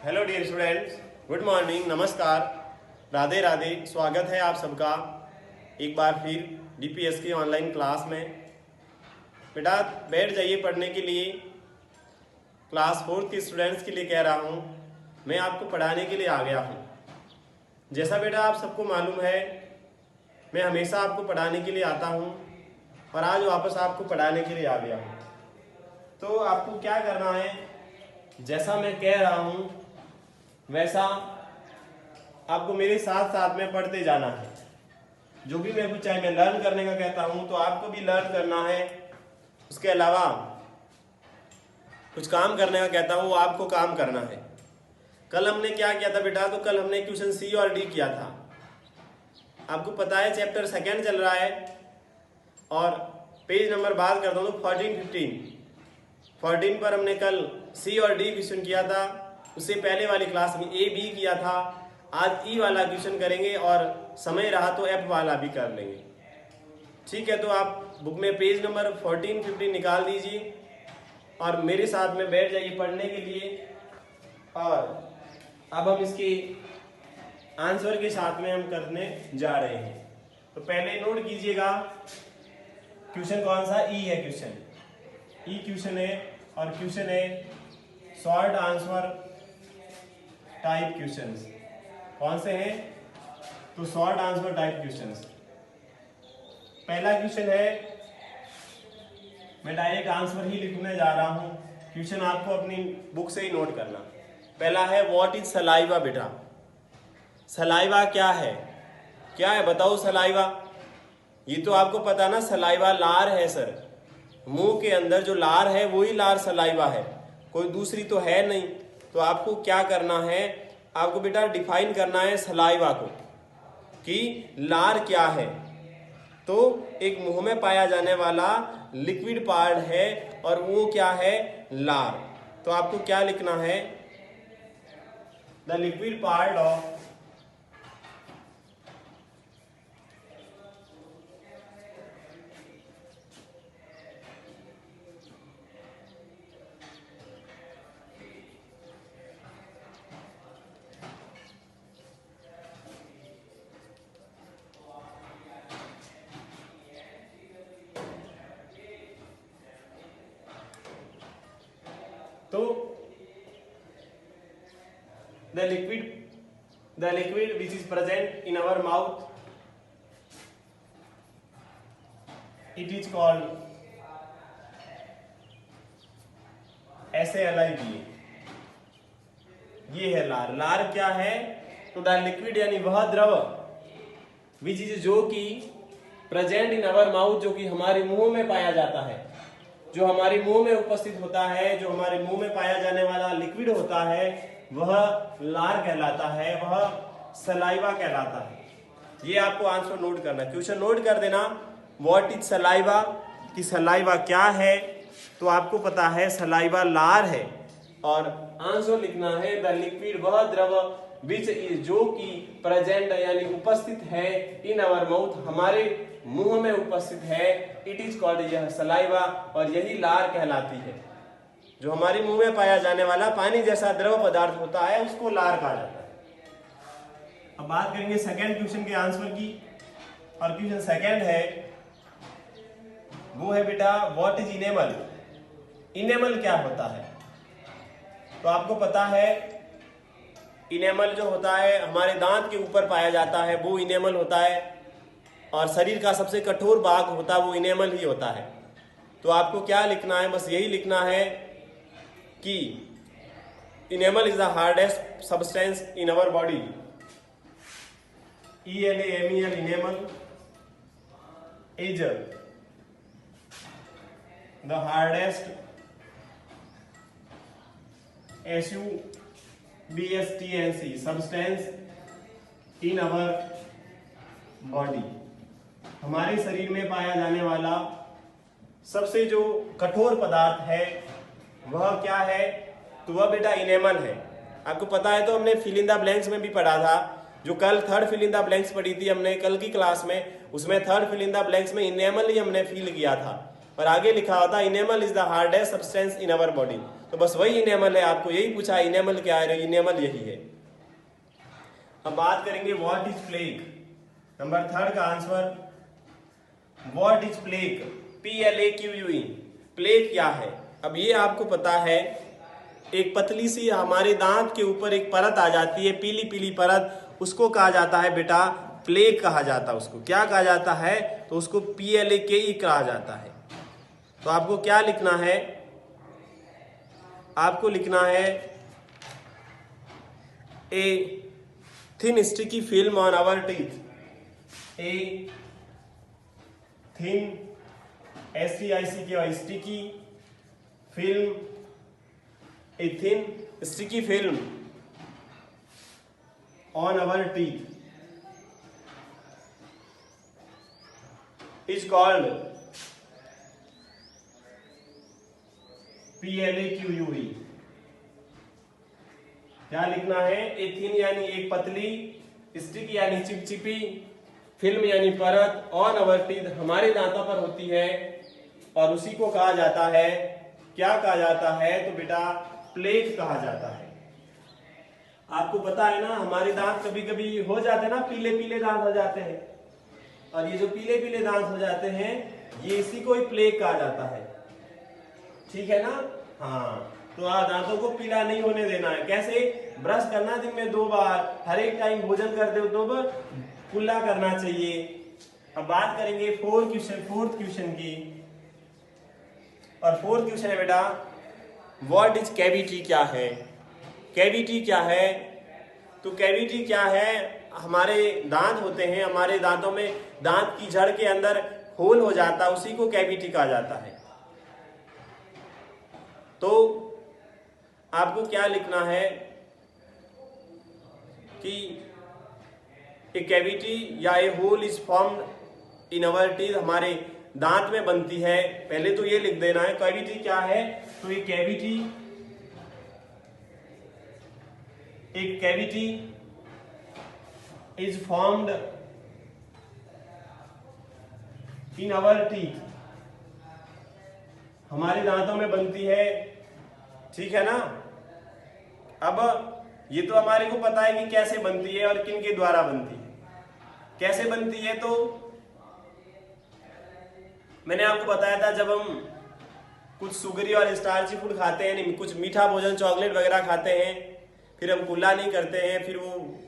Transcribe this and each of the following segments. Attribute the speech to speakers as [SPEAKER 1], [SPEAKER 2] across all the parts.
[SPEAKER 1] Hello dear students, good morning, नमस्कार, राधे राधे। स्वागत है आप सबका एक बार फिर डीपीएस की ऑनलाइन क्लास में। बेटा बैठ जाइए पढ़ने के लिए। क्लास 4 के स्टूडेंट्स के लिए कह रहा हूँ, मैं आपको पढ़ाने के लिए आ गया हूँ। जैसा बेटा आप सबको मालूम है, मैं हमेशा आपको पढ़ाने के लिए आता हूँ और आज वापस आपको पढ़ाने के लिए आ गया हूँ। तो आपको क्या करना है, जैसा मैं कह रहा हूँ वैसा आपको मेरे साथ साथ में पढ़ते जाना है। जो भी मैं कुछ चाहे मैं लर्न करने का कहता हूँ तो आपको भी लर्न करना है। उसके अलावा कुछ काम करने का कहता हूँ वो आपको काम करना है। कल हमने क्या किया था बेटा, तो कल हमने क्वेश्चन सी और डी किया था। आपको पता है चैप्टर 2 चल रहा है और पेज नंबर बात करता हूँ तो 14 पर हमने कल सी और डी क्वेश्चन किया था। उससे पहले वाली क्लास में ए बी किया था। आज ई वाला क्वेश्चन करेंगे और समय रहा तो एफ वाला भी कर लेंगे। ठीक है, तो आप बुक में पेज नंबर 14-15 निकाल दीजिए और मेरे साथ में बैठ जाइए पढ़ने के लिए। और अब हम इसके आंसर के साथ में हम करने जा रहे हैं। तो पहले नोट कीजिएगा, क्वेश्चन कौन सा, ई है क्वेश्चन, ई क्वेश्चन है और क्वेश्चन है शॉर्ट आंसर टाइप क्वेश्चंस। कौन से हैं, तो शॉर्ट आंसर टाइप क्वेश्चंस। पहला क्वेश्चन है, मैं डायरेक्ट आंसर ही लिखने जा रहा हूं, क्वेश्चन आपको अपनी बुक से ही नोट करना। पहला है व्हाट इज सलाइवा। बेटा सलाइवा क्या है, क्या है बताओ सलाइवा। ये तो आपको पता ना, सलाइवा लार है सर। मुंह के अंदर जो लार है वही लार सलाइवा है, कोई दूसरी तो है नहीं। तो आपको क्या करना है, आपको बेटा डिफाइन करना है सलाइवा को कि लार क्या है। तो एक मुंह में पाया जाने वाला लिक्विड पार्ट है और वो क्या है, लार। तो आपको क्या लिखना है, द लिक्विड पार्ट ऑफ तो the liquid which is present in our mouth, it is called SALIV। ये है लार। लार क्या है, तो द लिक्विड यानी वह द्रव विच इज जो कि प्रेजेंट इन अवर माउथ, जो कि हमारे मुंह में पाया जाता है, जो हमारे मुंह में उपस्थित होता है, जो हमारे मुंह में पाया जाने वाला लिक्विड होता है वह लार कहलाता है, वह सलाइवा कहलाता है। ये आपको आंसर नोट करना, क्वेश्चन नोट कर देना। व्हाट इज सलाइवा, कि सलाइवा क्या है, तो आपको पता है सलाइवा लार है। और आंसर लिखना है द लिक्विड वह द्रव विच इज जो कि प्रेजेंट यानी उपस्थित है इन अवर माउथ हमारे मुंह में उपस्थित है, इट इज कॉल्ड, यह सलाइवा और यही लार कहलाती है। जो हमारे मुंह में पाया जाने वाला पानी जैसा द्रव पदार्थ होता है उसको लार कहा जाता है। अब बात करेंगे सेकंड क्वेश्चन के आंसर की। और क्वेश्चन सेकंड है, वो है बेटा व्हाट इज इनेमल। इनेमल क्या होता है, तो आपको पता है इनेमल जो होता है हमारे दांत के ऊपर पाया जाता है वो इनेमल होता है, और शरीर का सबसे कठोर भाग होता है वो इनेमल ही होता है। तो आपको क्या लिखना है, बस यही लिखना है कि enamel is the hardest substance in our body. ENAMEL enamel is the hardest SUBSTANC substance in our body. हमारे शरीर में पाया जाने वाला सबसे जो कठोर पदार्थ है वह क्या है, तो वह बेटा इनेमल है। आपको पता है, तो हमने फिल इन द ब्लैंक्स में भी पढ़ा था। जो कल third fill in the blanks पढ़ी थी हमने कल की क्लास में, उसमें third fill in the blanks में इनेमल ही हमने फिल किया था। और आगे लिखा होता है enamel is the hardest substance in our body. तो बस वही इनेमल है, आपको यही पूछा इनेमल क्या है, इनेमल यही है। अब बात करेंगे व्हाट इज प्लेग। नंबर 3 का answer what is plague, PLAQUE, plague क्या है। अब ये आपको पता है, एक पतली सी हमारे दांत के ऊपर एक परत आ जाती है, पीली पीली परत, उसको कहा जाता है बेटा प्लेग कहा जाता है। उसको क्या कहा जाता है, तो उसको PLAKE कहा जाता है। तो आपको क्या लिखना है, आपको लिखना है a thin sticky film on our teeth, a thin STICKY sticky film, a thin sticky film on our teeth is called PLAQUE। क्या लिखना है, ए थिन यानी एक पतली, स्टिक यानी चिपचिपी, फिल्म यानी परत, ऑन अवर टीथ हमारे दांतों पर होती है, और उसी को कहा जाता है, क्या कहा जाता है, तो बेटा प्लेग कहा जाता है। आपको पता है ना, हमारे दांत कभी कभी हो जाते हैं ना, पीले पीले दांत हो जाते हैं, और ये जो पीले पीले दांत हो जाते हैं, ये इसी को ही प्लेग कहा जाता है, ठीक है ना। हाँ, तो दांतों को पीला नहीं होने देना है। कैसे, ब्रश करना दिन में 2 बार, हर एक टाइम भोजन करते हो 2 बार कुल्ला करना चाहिए। अब बात करेंगे फोर्थ क्वेश्चन की, और फोर्थ क्वेश्चन है बेटा व्हाट इज कैविटी, क्या है कैविटी, क्या है। तो कैविटी क्या है, हमारे दांत होते हैं, हमारे दांतों में दांत की जड़ के अंदर होल हो जाता है, उसी को कैविटी कहा जाता है। तो आपको क्या लिखना है कि ए कैविटी या a hole is formed in our teeth, हमारे दांत में बनती है। पहले तो ये लिख देना है कैविटी क्या है, तो ये कैविटी, एक cavity is formed in our teeth, हमारे दांतों में बनती है, ठीक है ना। अब ये तो हमारे को पता है कि कैसे बनती है और किन के द्वारा बनती है। कैसे बनती है, तो मैंने आपको बताया था, जब हम कुछ सुगरी और स्टार्ची फूड खाते हैं, कुछ मीठा भोजन चॉकलेट वगैरह खाते हैं, फिर हम कुल्ला नहीं करते हैं, फिर वो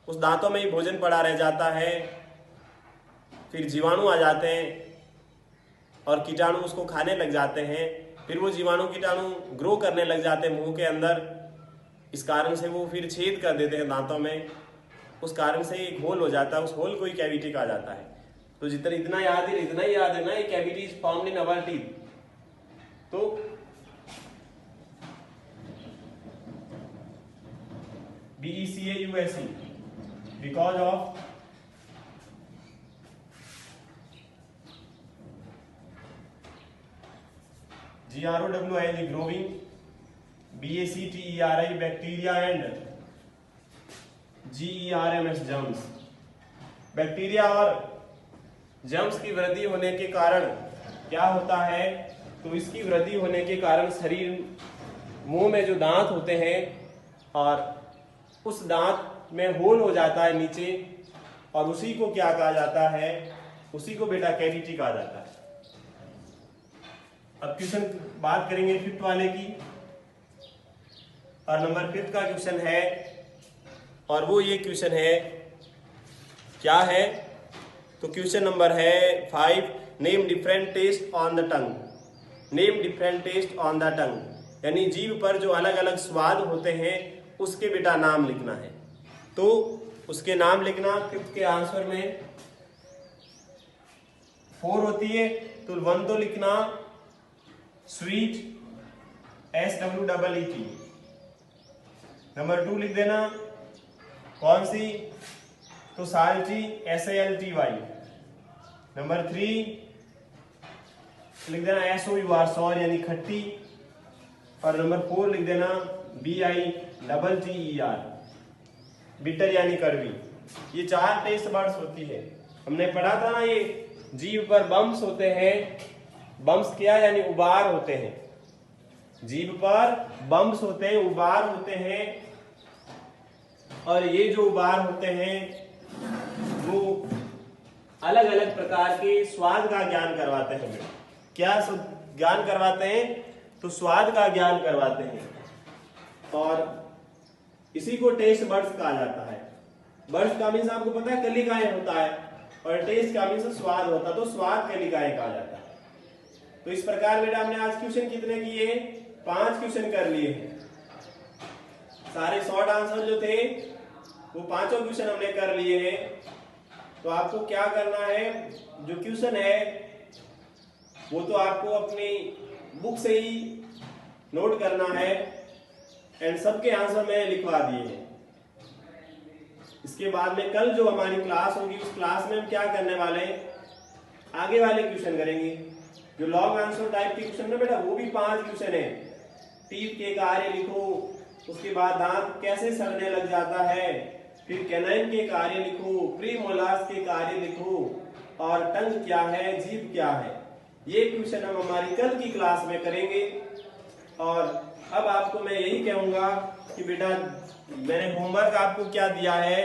[SPEAKER 1] उस दांतों में ही भोजन पड़ा रह जाता है, फिर जीवाणु आ जाते हैं और कीटाणु उसको खाने लग जाते हैं, फिर वो जीवाणु कीटाणु ग्रो करने लग जाते हैं मुंह के अंदर। इस कारण से वो फिर छेद कर देते हैं दांतों में, उस कारण से एक होल हो जाता है, उस होल को ही कैविटी कहा जाता है। तो इतना याद है ना, ये cavity is formed in our teeth. तो BECAUSE because of GROWING growing, BACTERI bacteria and GERMS germs, bacteria और जर्म्स की वृद्धि होने के कारण क्या होता है, तो इसकी वृद्धि होने के कारण शरीर, मुंह में जो दांत होते हैं और उस दांत में होल हो जाता है नीचे, और उसी को क्या कहा जाता है, उसी को बेटा कैविटी कहा जाता है। अब क्वेश्चन बात करेंगे 5th वाले की, और नंबर 5th का क्वेश्चन है, और वो ये क्वेश्चन है, क्या है, तो क्वेश्चन नंबर है 5, name different taste on the tongue. Name different taste on the tongue यानी जीभ पर जो अलग अलग स्वाद होते हैं उसके बेटा नाम लिखना है। तो उसके नाम लिखना 5th के आंसर में 4 होती है, तो 1 तो लिखना स्वीट SWEET, नंबर 2 लिख देना कौन सी, तो साल्टी SALTY, नंबर 3 लिख देना SOUR यानी खट्टी, और नंबर 4 लिख देना BITTER बिटर यानी कड़वी। ये 4 टेस्ट बर्ड्स होती है। हमने पढ़ा था ना, ये जीभ पर बम्प्स होते हैं, बम्प्स क्या यानी उबार होते हैं, जीभ पर बम्प्स होते हैं, उबार होते हैं। और ये जो उबार होते हैं वो अलग अलग प्रकार के स्वाद का ज्ञान करवाते हैं बेटा। क्या ज्ञान करवाते हैं? तो स्वाद का ज्ञान करवाते हैं। और इसी को टेस्ट बड्स कहा जाता है। बड्स का मीन्स आपको पता है कलिकाएं होता है, और टेस्ट का मीन्स स्वाद होता है, तो स्वाद कलिकाएं कहा जाता है। तो इस प्रकार बेटा हमने आज क्वेश्चन कितने किए? 5 क्वेश्चन कर लिए हैं। सारे शॉर्ट आंसर जो थे वो 5 क्वेश्चन हमने कर लिए हैं। तो आपको क्या करना है, जो क्वेश्चन है वो तो आपको अपनी बुक से ही नोट करना है, एंड सबके आंसर मैंने लिखवा दिए हैं। इसके बाद में कल जो हमारी क्लास होगी उस क्लास में हम क्या करने वाले हैं, आगे वाले क्वेश्चन करेंगे। जो लॉन्ग आंसर टाइप के क्वेश्चन है बेटा वो भी 5 क्वेश्चन है। टीथ के कार्य लिखो, उसके बाद दांत कैसे सड़ने लग जाता है, फिर कैनाइन के कार्य लिखो, प्रीमोलार्स के कार्य लिखो, और टंग क्या है, जीभ क्या है। ये क्वेश्चन हम हमारी कल की क्लास में करेंगे। और अब आपको मैं यही कहूंगा कि बेटा मैंने होमवर्क आपको क्या दिया है,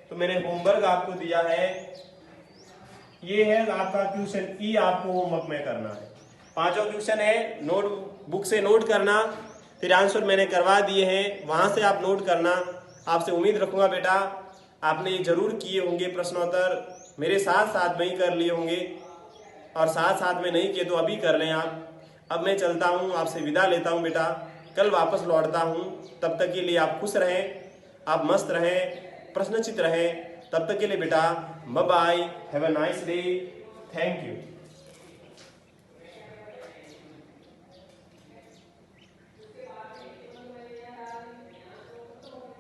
[SPEAKER 1] तो मैंने होमवर्क आपको दिया है, ये है आपका क्वेश्चन ई, आपको होमवर्क में करना है। 5 क्वेश्चन है, नोट बुक से नोट करना, फिर आंसर मैंने करवा दिए हैं, वहां से आप नोट करना। आपसे उम्मीद रखूंगा बेटा आपने ये जरूर किए होंगे प्रश्नोत्तर, मेरे साथ साथ में ही कर लिए होंगे, और साथ साथ में नहीं किए तो अभी कर लें आप। अब मैं चलता हूँ, आपसे विदा लेता हूँ बेटा, कल वापस लौटता हूँ। तब तक के लिए आप खुश रहें, आप मस्त रहें, प्रश्नचित रहें। तब तक के लिए बेटा bye bye, have a nice day, thank you.